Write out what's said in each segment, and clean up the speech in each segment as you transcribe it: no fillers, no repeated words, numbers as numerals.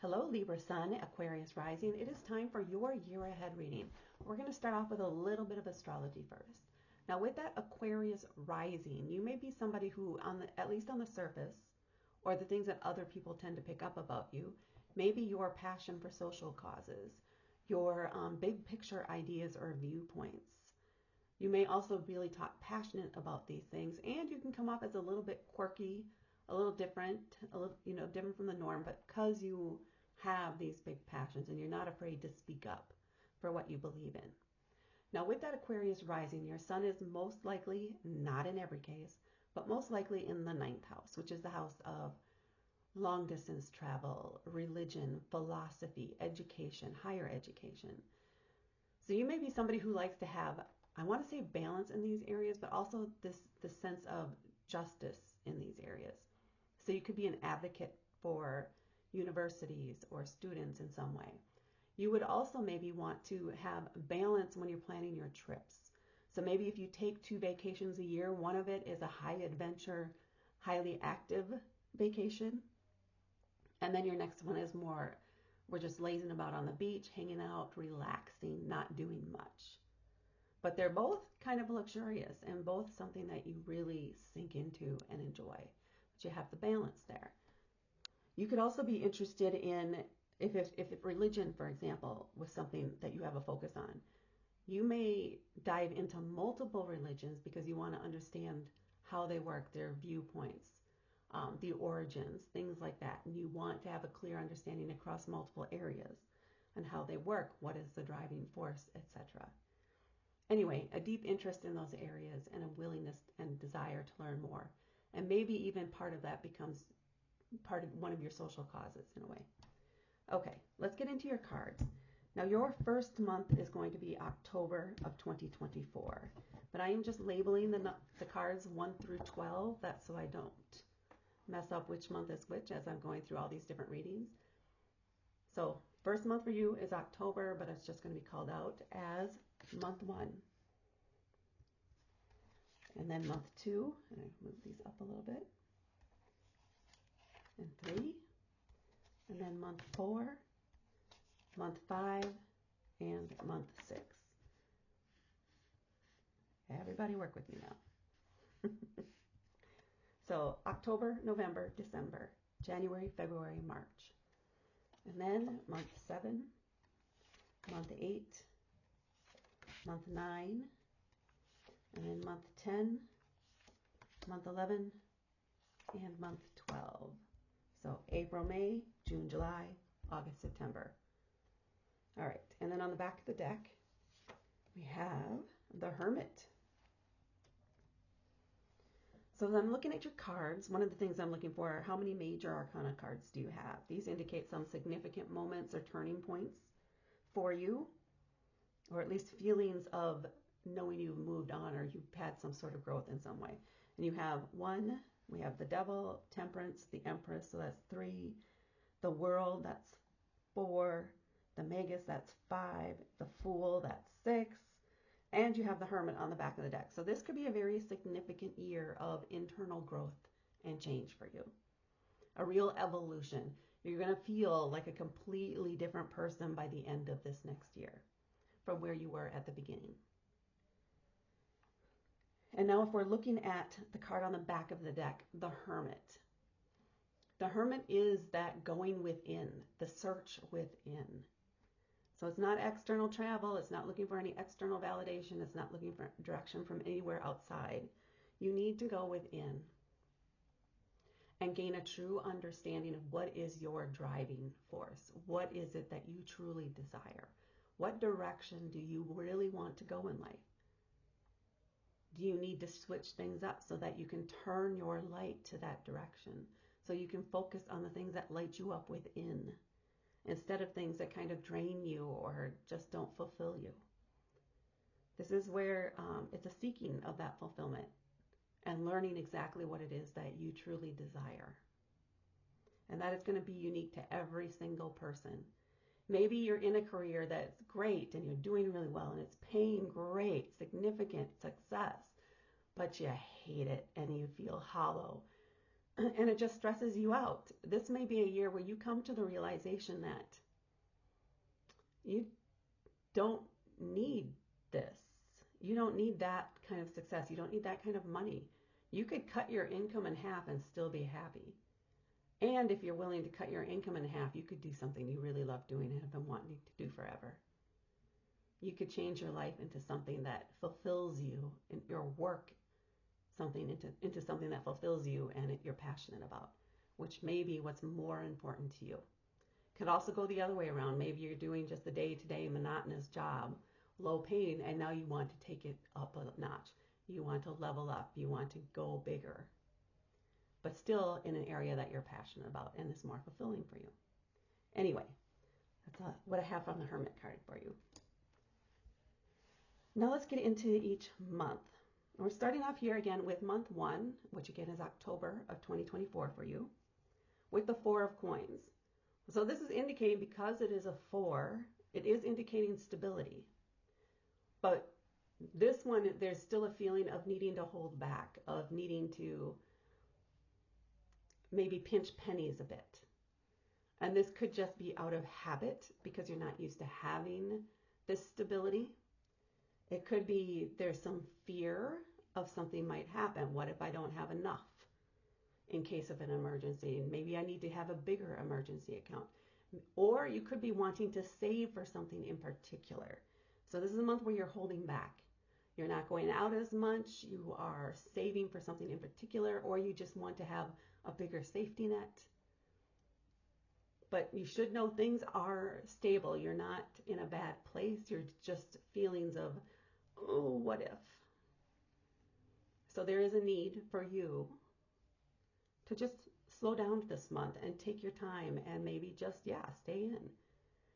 Hello, Libra Sun, Aquarius Rising. It is time for your year ahead reading. We're going to start off with a little bit of astrology first. Now, with that Aquarius Rising, you may be somebody who, at least on the surface, or the things that other people tend to pick up about you, maybe your passion for social causes, your big picture ideas or viewpoints. You may also really talk passionate about these things, and you can come off as a little bit quirky, a little different, a little, different from the norm, but because you have these big passions and you're not afraid to speak up for what you believe in. Now, with that Aquarius rising, your sun is most likely, not in every case, but most likely in the 9th house, which is the house of long distance travel, religion, philosophy, education, higher education. So you may be somebody who likes to have, I want to say, balance in these areas, but also this sense of justice in these areas. So you could be an advocate for universities or students in some way. You would also maybe want to have balance when you're planning your trips. So maybe if you take 2 vacations a year, one of it is a high adventure, highly active vacation. And then your next one is more, we're just lazing about on the beach, hanging out, relaxing, not doing much. But they're both kind of luxurious and both something that you really sink into and enjoy. But you have the balance there. You could also be interested in, if religion, for example, was something that you have a focus on, you may dive into multiple religions because you want to understand how they work, their viewpoints, the origins, things like that. And you want to have a clear understanding across multiple areas on how they work, what is the driving force, etc. Anyway, a deep interest in those areas and a willingness and desire to learn more. And maybe even part of that becomes part of one of your social causes in a way. Okay, let's get into your cards. Now, your first month is going to be October of 2024, but I am just labeling the cards 1 through 12. That's so I don't mess up which month is which as I'm going through all these different readings. So first month for you is October, but it's just going to be called out as month 1. And then month 2, and I move these up a little bit, and 3, and then month 4, month 5, and month 6. Everybody work with me now. So October, November, December, January, February, March. And then month 7, month 8, month 9, and then month 10, month 11, and month 12. So April, May, June, July, August, September. All right, and then on the back of the deck, we have the Hermit. So as I'm looking at your cards, one of the things I'm looking for are how many major arcana cards do you have? These indicate some significant moments or turning points for you, or at least feelings of knowing you've moved on or you've had some sort of growth in some way. And you have 1, we have the Devil, Temperance, the Empress, so that's 3, the World, that's 4, the Magus, that's 5, the Fool, that's 6, and you have the Hermit on the back of the deck. So this could be a very significant year of internal growth and change for you. A real evolution. You're going to feel like a completely different person by the end of this next year from where you were at the beginning. And now if we're looking at the card on the back of the deck, the Hermit. The Hermit is that going within, the search within. So it's not external travel. It's not looking for any external validation. It's not looking for direction from anywhere outside. You need to go within and gain a true understanding of what is your driving force. What is it that you truly desire? What direction do you really want to go in life? Do you need to switch things up so that you can turn your light to that direction? So you can focus on the things that light you up within, instead of things that kind of drain you or just don't fulfill you. This is where it's a seeking of that fulfillment and learning exactly what it is that you truly desire. And that is going to be unique to every single person. Maybe you're in a career that's great and you're doing really well and it's paying great, significant success, but you hate it and you feel hollow. and it just stresses you out. This may be a year where you come to the realization that you don't need this. You don't need that kind of success. You don't need that kind of money. You could cut your income in half and still be happy. And if you're willing to cut your income in half, you could do something you really love doing and have been wanting to do forever. You could change your life into something that fulfills you, in your work, something into something that fulfills you and you're passionate about, which may be what's more important to you. Could also go the other way around. Maybe you're doing just the day-to-day monotonous job, low paying, and now you want to take it up a notch. You want to level up. You want to go bigger, but still in an area that you're passionate about and is more fulfilling for you. Anyway, that's what I have on the Hermit card for you. Now let's get into each month. We're starting off here again with month 1, which again is October of 2024 for you, with the 4 of coins. So this is indicating, because it is a 4, it is indicating stability. But this one, there's still a feeling of needing to hold back, of needing to maybe pinch pennies a bit. And this could just be out of habit because you're not used to having this stability. It could be there's some fear of something might happen. What if I don't have enough in case of an emergency? Maybe I need to have a bigger emergency account. Or you could be wanting to save for something in particular. So this is a month where you're holding back. You're not going out as much. You are saving for something in particular, or you just want to have a bigger safety net. But you should know things are stable. You're not in a bad place. You're just feelings of, oh, what if? So there is a need for you to just slow down this month and take your time and maybe just, stay in.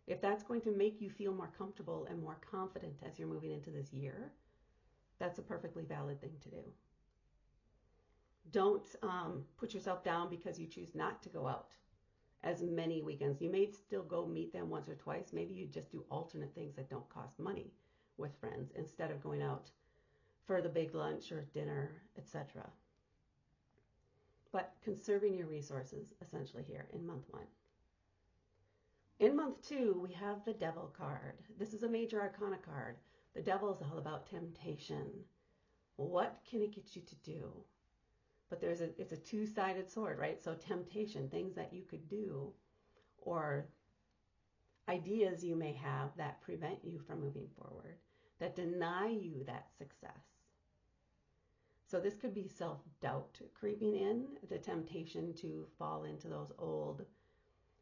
If that's going to make you feel more comfortable and more confident as you're moving into this year, that's a perfectly valid thing to do. Don't put yourself down because you choose not to go out as many weekends. You may still go meet them once or twice. Maybe you just do alternate things that don't cost money with friends instead of going out for the big lunch or dinner, etc. But conserving your resources essentially here in month 1. In month 2, we have the Devil card. This is a major arcana card. The Devil is all about temptation. What can it get you to do? But it's a two-sided sword, right? So temptation, things that you could do, or ideas you may have that prevent you from moving forward, that deny you that success. So this could be self-doubt creeping in, the temptation to fall into those old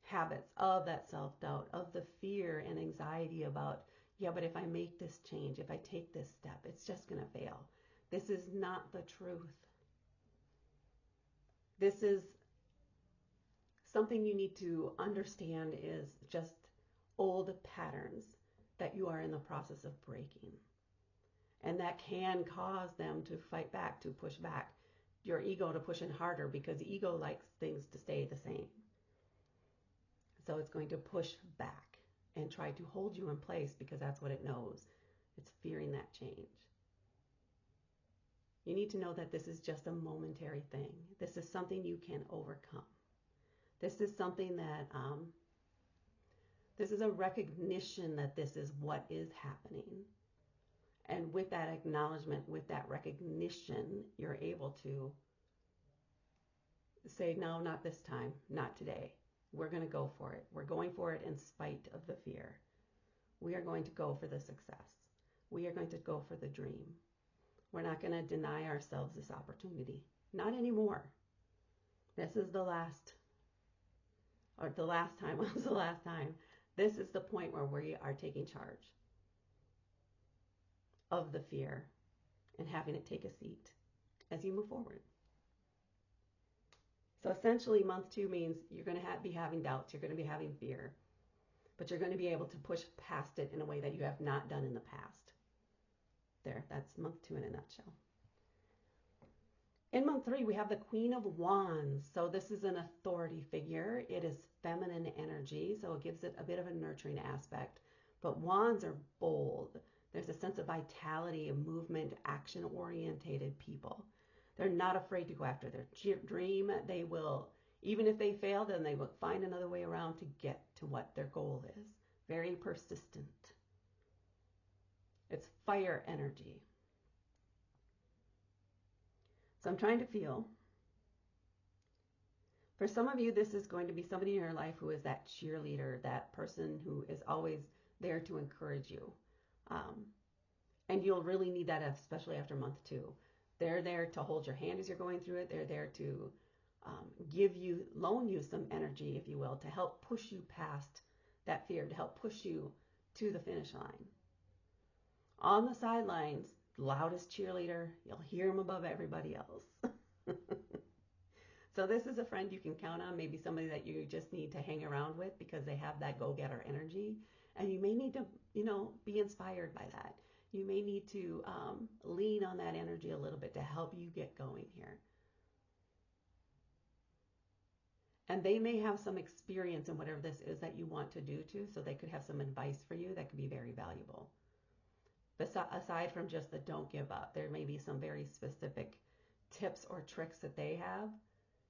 habits of that self-doubt, of the fear and anxiety about, but if I make this change, if I take this step, it's just going to fail. This is not the truth. This is something you need to understand is just old patterns that you are in the process of breaking. And that can cause them to fight back, to push back, your ego to push in harder, because the ego likes things to stay the same. So it's going to push back and try to hold you in place because that's what it knows. It's fearing that change. You need to know that this is just a momentary thing. This is something you can overcome. This is something that, this is a recognition that this is what is happening. And with that acknowledgement, with that recognition, you're able to say, no, not this time, not today. We're going to go for it. We're going for it in spite of the fear. We are going to go for the success. We are going to go for the dream. We're not going to deny ourselves this opportunity. Not anymore. This is the last, or the last time was the last time. This is the point where we are taking charge of the fear and having it take a seat as you move forward. So essentially, month 2 means you're going to be having doubts, you're going to be having fear, but you're going to be able to push past it in a way that you have not done in the past. There, that's month 2 in a nutshell. In month 3, we have the Queen of Wands. So this is an authority figure. It is feminine energy, so it gives it a bit of a nurturing aspect. But wands are bold. There's a sense of vitality, of movement, action-orientated people. They're not afraid to go after their dream. They will, even if they fail, then they will find another way around to get to what their goal is. Very persistent. It's fire energy. So I'm trying to feel. For some of you, this is going to be somebody in your life who is that cheerleader, that person who is always there to encourage you. And you'll really need that, especially after month 2. They're there to hold your hand as you're going through it. They're there to loan you some energy, if you will, to help push you past that fear, to help push you to the finish line. On the sidelines, loudest cheerleader, you'll hear him above everybody else. So this is a friend you can count on, maybe somebody that you just need to hang around with because they have that go-getter energy. And you may need to, be inspired by that. You may need to lean on that energy a little bit to help you get going here. And they may have some experience in whatever this is that you want to do too, so they could have some advice for you that could be very valuable. Aside from just the don't give up, there may be some very specific tips or tricks that they have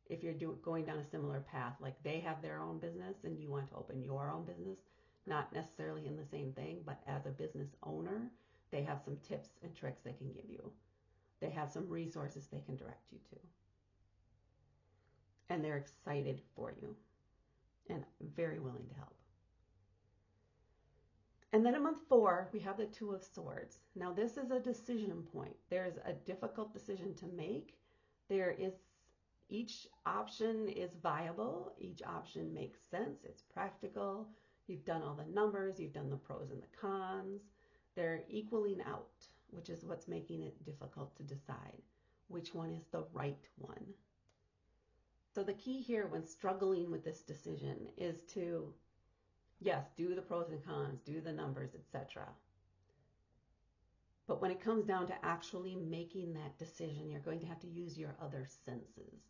if you're going down a similar path. Like they have their own business and you want to open your own business, not necessarily in the same thing, but as a business owner, they have some tips and tricks they can give you. They have some resources they can direct you to. And they're excited for you and very willing to help. And then in month 4, we have the 2 of Swords. Now this is a decision point. There's a difficult decision to make. Each option is viable. Each option makes sense. It's practical. You've done all the numbers. You've done the pros and the cons. They're equaling out, which is what's making it difficult to decide which one is the right one. So the key here when struggling with this decision is to, yes, do the pros and cons, do the numbers, etc. But when it comes down to actually making that decision, you're going to have to use your other senses.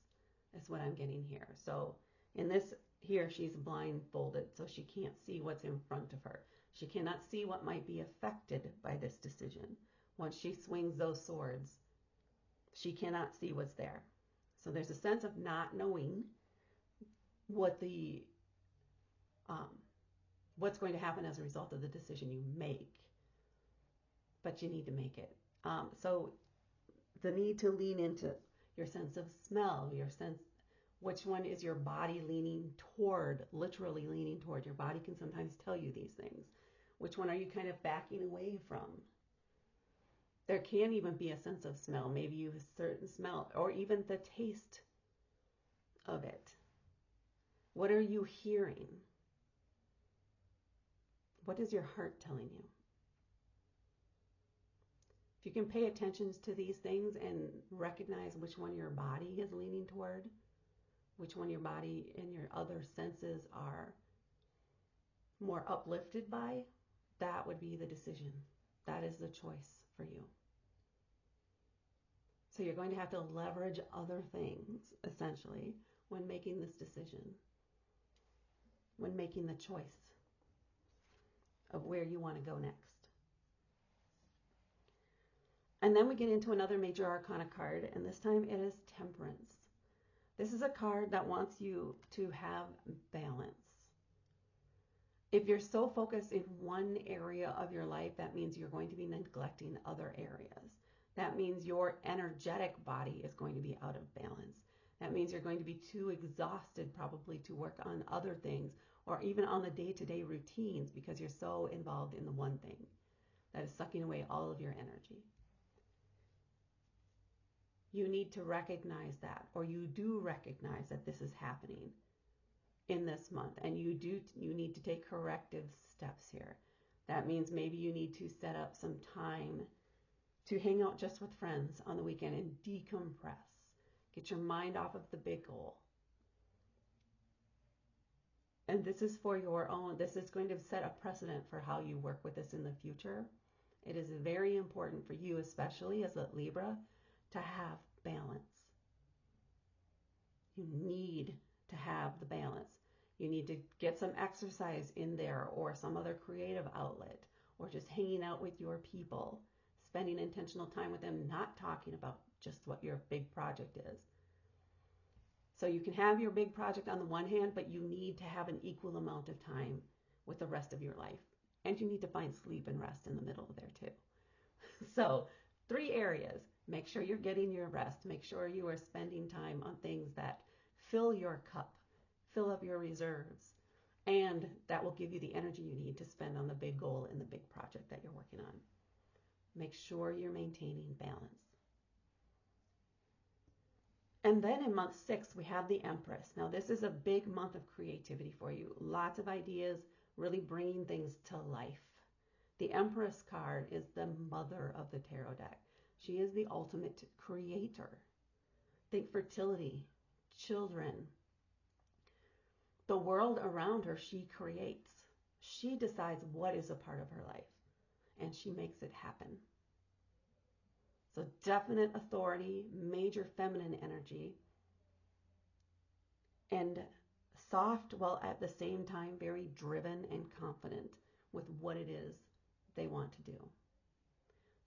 That's what I'm getting here. So in this here, she's blindfolded, so she can't see what's in front of her. She cannot see what might be affected by this decision. Once she swings those swords, she cannot see what's there. So there's a sense of not knowing what what's going to happen as a result of the decision you make, but you need to make it. So the need to lean into your sense of smell, your sense, which one is your body leaning toward, literally leaning toward. Your body can sometimes tell you these things. Which one are you kind of backing away from? There can even be a sense of smell. Maybe you have a certain smell or even the taste of it. What are you hearing? What is your heart telling you? If you can pay attention to these things and recognize which one your body is leaning toward, which one your body and your other senses are more uplifted by, that would be the decision. That is the choice for you. So you're going to have to leverage other things, essentially, when making this decision, when making the choice of where you want to go next. And then we get into another major arcana card, and this time it is Temperance. This is a card that wants you to have balance. If you're so focused in one area of your life, that means you're going to be neglecting other areas. That means your energetic body is going to be out of balance. That means you're going to be too exhausted probably to work on other things or even on the day-to-day routines because you're so involved in the one thing that is sucking away all of your energy. You need to recognize that, or you do recognize that this is happening in this month, and you need to take corrective steps here. That means maybe you need to set up some time to hang out just with friends on the weekend and decompress. Get your mind off of the big goal. And this is for your own, this is going to set a precedent for how you work with this in the future. It is very important for you, especially as a Libra, to have balance. You need to have the balance. You need to get some exercise in there or some other creative outlet or just hanging out with your people, spending intentional time with them, not talking about just what your big project is. So you can have your big project on the one hand, but you need to have an equal amount of time with the rest of your life. And you need to find sleep and rest in the middle of there too. So 3 areas. Make sure you're getting your rest. Make sure you are spending time on things that fill your cup, fill up your reserves, and that will give you the energy you need to spend on the big goal and the big project that you're working on. Make sure you're maintaining balance. And then in month 6, we have the Empress. Now, this is a big month of creativity for you. Lots of ideas, really bringing things to life. The Empress card is the mother of the tarot deck. She is the ultimate creator. Think fertility, children. The world around her, she creates. She decides what is a part of her life, and she makes it happen. So definite authority, major feminine energy, and soft while at the same time very driven and confident with what it is they want to do.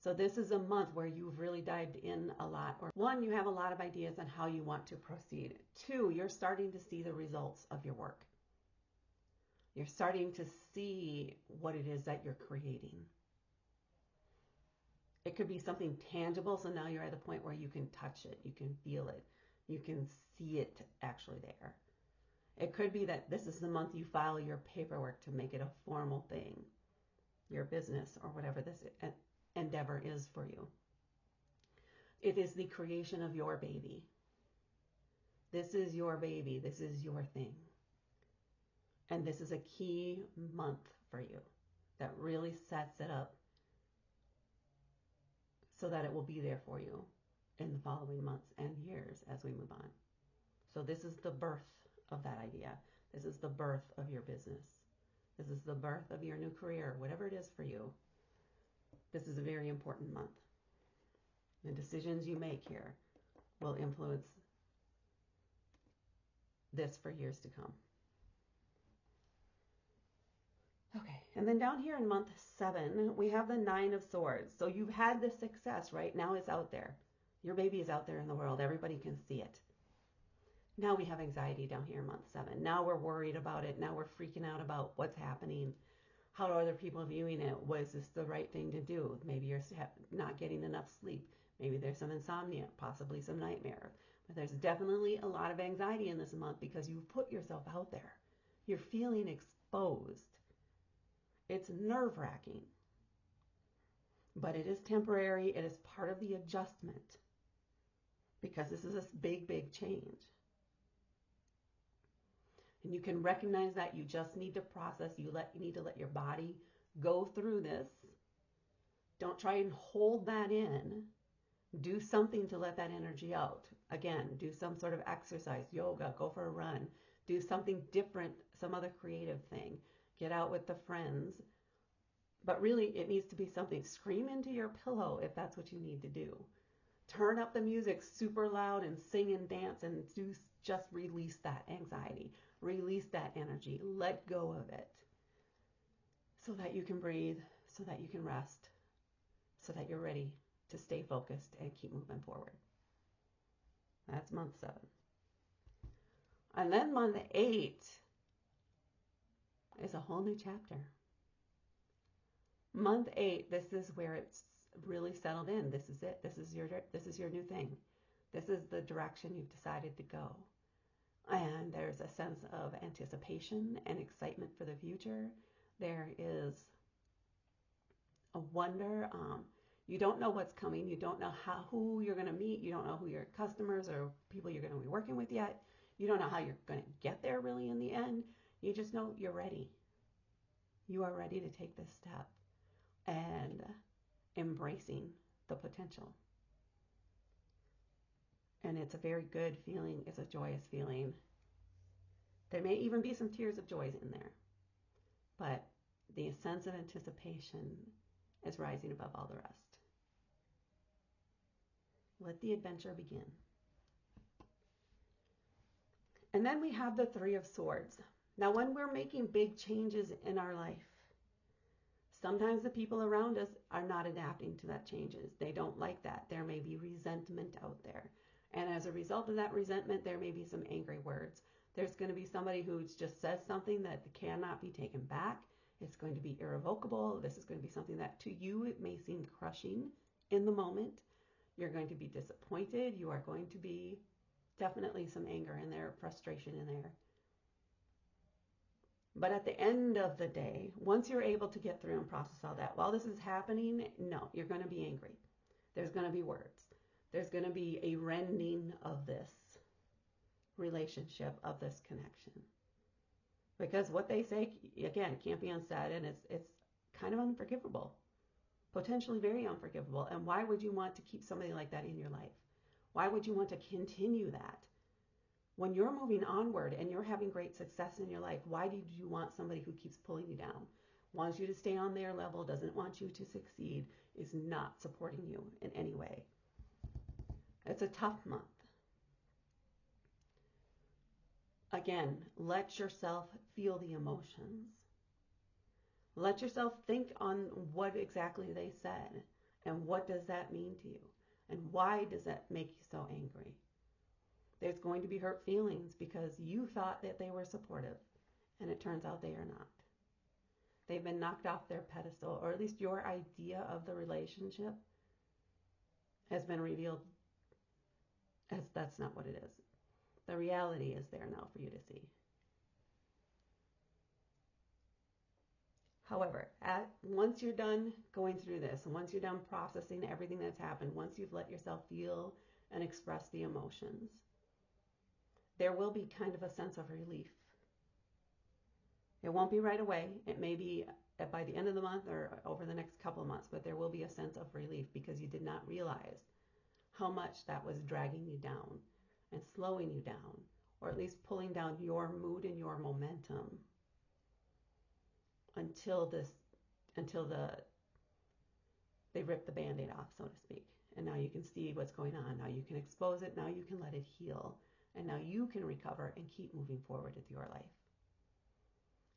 So this is a month where you've really dived in a lot. Or 1, you have a lot of ideas on how you want to proceed. 2, you're starting to see the results of your work. You're starting to see what it is that you're creating. It could be something tangible, so now you're at a point where you can touch it, you can feel it, you can see it actually there. It could be that this is the month you file your paperwork to make it a formal thing, your business or whatever this endeavor is for you. It is the creation of your baby. This is your baby. This is your thing. And this is a key month for you that really sets it up so that it will be there for you in the following months and years as we move on. So this is the birth of that idea. This is the birth of your business. This is the birth of your new career, whatever it is for you. This is a very important month. The decisions you make here will influence this for years to come. Okay, and then down here in month 7, we have the 9 of Swords. So you've had this success, right? Now it's out there. Your baby is out there in the world. Everybody can see it. Now we have anxiety down here in month 7. Now we're worried about it. Now we're freaking out about what's happening. How are other people viewing it? Was this the right thing to do? Maybe you're not getting enough sleep. Maybe there's some insomnia, possibly some nightmare. But there's definitely a lot of anxiety in this month because you've put yourself out there. You're feeling exposed. It's nerve-wracking, but it is temporary. It is part of the adjustment because this is a big, big change. And you can recognize that you just need to process. You need to let your body go through this. Don't try and hold that in. Do something to let that energy out. Again, do some sort of exercise, yoga, go for a run. Do something different, some other creative thing. Get out with the friends. But really, it needs to be something. Scream into your pillow if that's what you need to do. Turn up the music super loud and sing and dance and just release that anxiety. Release that energy. Let go of it. So that you can breathe, so that you can rest, so that you're ready to stay focused and keep moving forward. That's month 7. And then month 8 is a whole new chapter. Month 8, this is where it's really settled in. This is it. This is your new thing. This is the direction you've decided to go. And there's a sense of anticipation and excitement for the future. There is a wonder. You don't know what's coming. You don't know who you're going to meet. You don't know who your customers or people you're going to be working with yet. You don't know how you're going to get there really in the end. You just know you're ready. You are ready to take this step and embracing the potential. And it's a very good feeling. It's a joyous feeling. There may even be some tears of joy in there. But the sense of anticipation is rising above all the rest. Let the adventure begin. And then we have the 3 of Swords. Now, when we're making big changes in our life, Sometimes the people around us are not adapting to that changes. They don't like that. There may be resentment out there. And as a result of that resentment, there may be some angry words. There's going to be somebody who just says something that cannot be taken back. It's going to be irrevocable. This is going to be something that to you, it may seem crushing in the moment. You're going to be disappointed. You are going to be definitely some anger in there, frustration in there. But at the end of the day, once you're able to get through and process all that, while this is happening, no, you're going to be angry. There's going to be words. There's going to be a rending of this relationship, of this connection. Because what they say, again, can't be unsaid, and it's kind of unforgivable. Potentially very unforgivable. And why would you want to keep somebody like that in your life? Why would you want to continue that? When you're moving onward and you're having great success in your life, why do you want somebody who keeps pulling you down, wants you to stay on their level, doesn't want you to succeed, is not supporting you in any way? It's a tough month. Again, let yourself feel the emotions. Let yourself think on what exactly they said and what does that mean to you and why does that make you so angry. There's going to be hurt feelings because you thought that they were supportive and it turns out they are not. They've been knocked off their pedestal, or at least your idea of the relationship has been revealed as that's not what it is. The reality is there now for you to see. However, once you're done going through this, and once you're done processing everything that's happened, once you've let yourself feel and express the emotions, there will be kind of a sense of relief. It won't be right away. It may be by the end of the month or over the next couple of months, but there will be a sense of relief because you did not realize how much that was dragging you down and slowing you down, or at least pulling down your mood and your momentum until they rip the Band-Aid off, so to speak. And now you can see what's going on. Now you can expose it. Now you can let it heal. And now you can recover and keep moving forward with your life.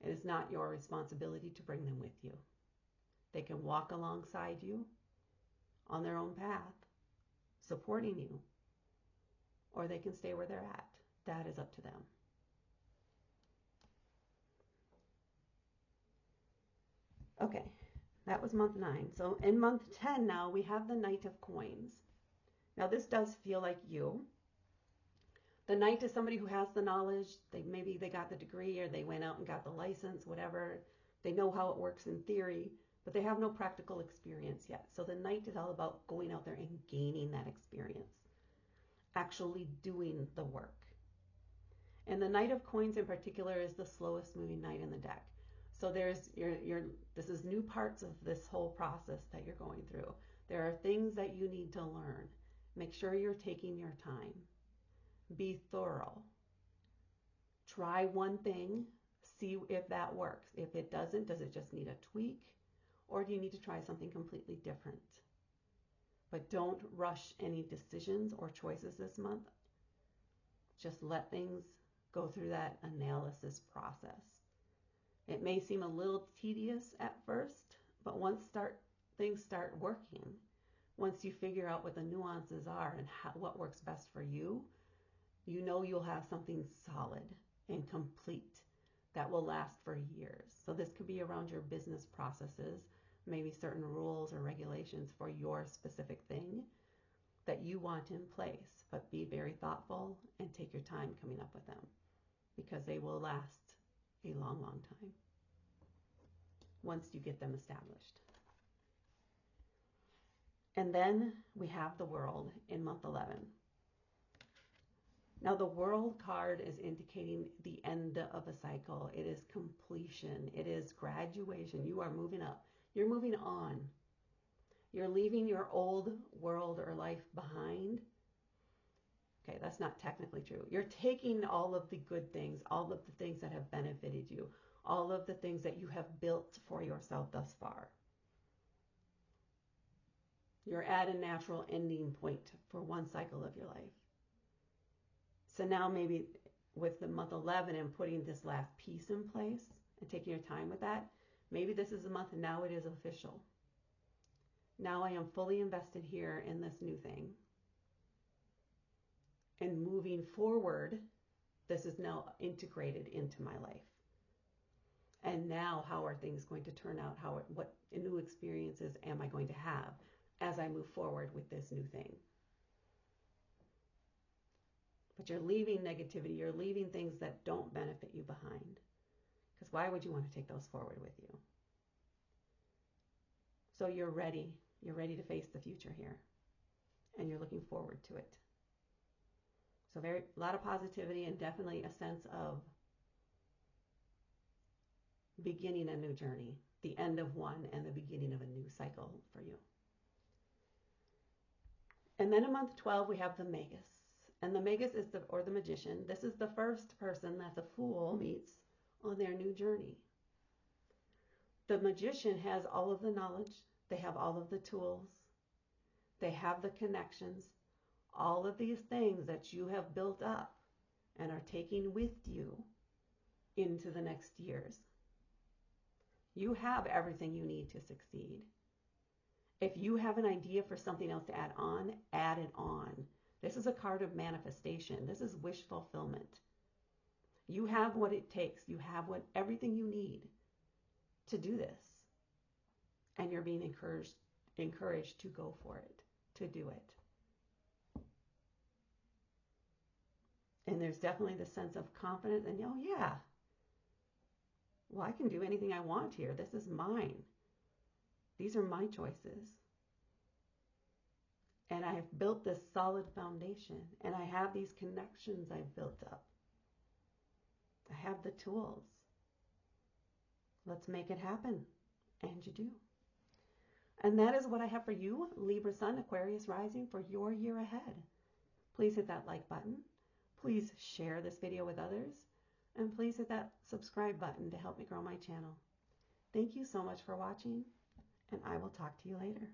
It is not your responsibility to bring them with you. They can walk alongside you on their own path, supporting you, or they can stay where they're at. That is up to them. Okay, that was month 9. So in month 10 now, we have the Knight of Coins. Now this does feel like you. The Knight is somebody who has the knowledge. Maybe they got the degree or they went out and got the license, whatever. They know how it works in theory, but they have no practical experience yet. So the Knight is all about going out there and gaining that experience, actually doing the work. And the Knight of Coins in particular is the slowest moving knight in the deck. So there's this is new parts of this whole process that you're going through. There are things that you need to learn. Make sure you're taking your time. Be thorough. Try one thing, see if that works. If it doesn't, does it just need a tweak? Or do you need to try something completely different? But don't rush any decisions or choices this month. Just let things go through that analysis process. It may seem a little tedious at first, but once things start working, once you figure out what the nuances are and what works best for you, you know you'll have something solid and complete that will last for years. So this could be around your business processes, maybe certain rules or regulations for your specific thing that you want in place, but be very thoughtful and take your time coming up with them because they will last a long, long time once you get them established. And then we have the World in month 11. Now the World card is indicating the end of a cycle. It is completion. It is graduation. You are moving up. You're moving on. You're leaving your old world or life behind. Okay, that's not technically true. You're taking all of the good things, all of the things that have benefited you, all of the things that you have built for yourself thus far. You're at a natural ending point for one cycle of your life. So now maybe with the month 11 and putting this last piece in place and taking your time with that, Maybe this is a month and now it is official. Now I am fully invested here in this new thing. And moving forward, this is now integrated into my life. And now how are things going to turn out? What new experiences am I going to have as I move forward with this new thing? But you're leaving negativity, you're leaving things that don't benefit you behind. Because why would you want to take those forward with you? So you're ready to face the future here. And you're looking forward to it. So a lot of positivity and definitely a sense of beginning a new journey, the end of one and the beginning of a new cycle for you. And then in month 12, we have the Magus. And the Magus is the magician. This is the first person that the Fool meets on their new journey. The magician has all of the knowledge. They have all of the tools. They have the connections. All of these things that you have built up and are taking with you into the next years. You have everything you need to succeed. If you have an idea for something else to add it on. This is a card of manifestation. This is wish fulfillment. You have what it takes. You have everything you need to do this. And you're being encouraged to go for it, to do it. And there's definitely this sense of confidence and, oh yeah, well, I can do anything I want here. This is mine. These are my choices. And I have built this solid foundation. And I have these connections I've built up. I have the tools. Let's make it happen. And you do. And that is what I have for you, Libra Sun, Aquarius Rising, for your year ahead. Please hit that like button. Please share this video with others. And please hit that subscribe button to help me grow my channel. Thank you so much for watching. And I will talk to you later.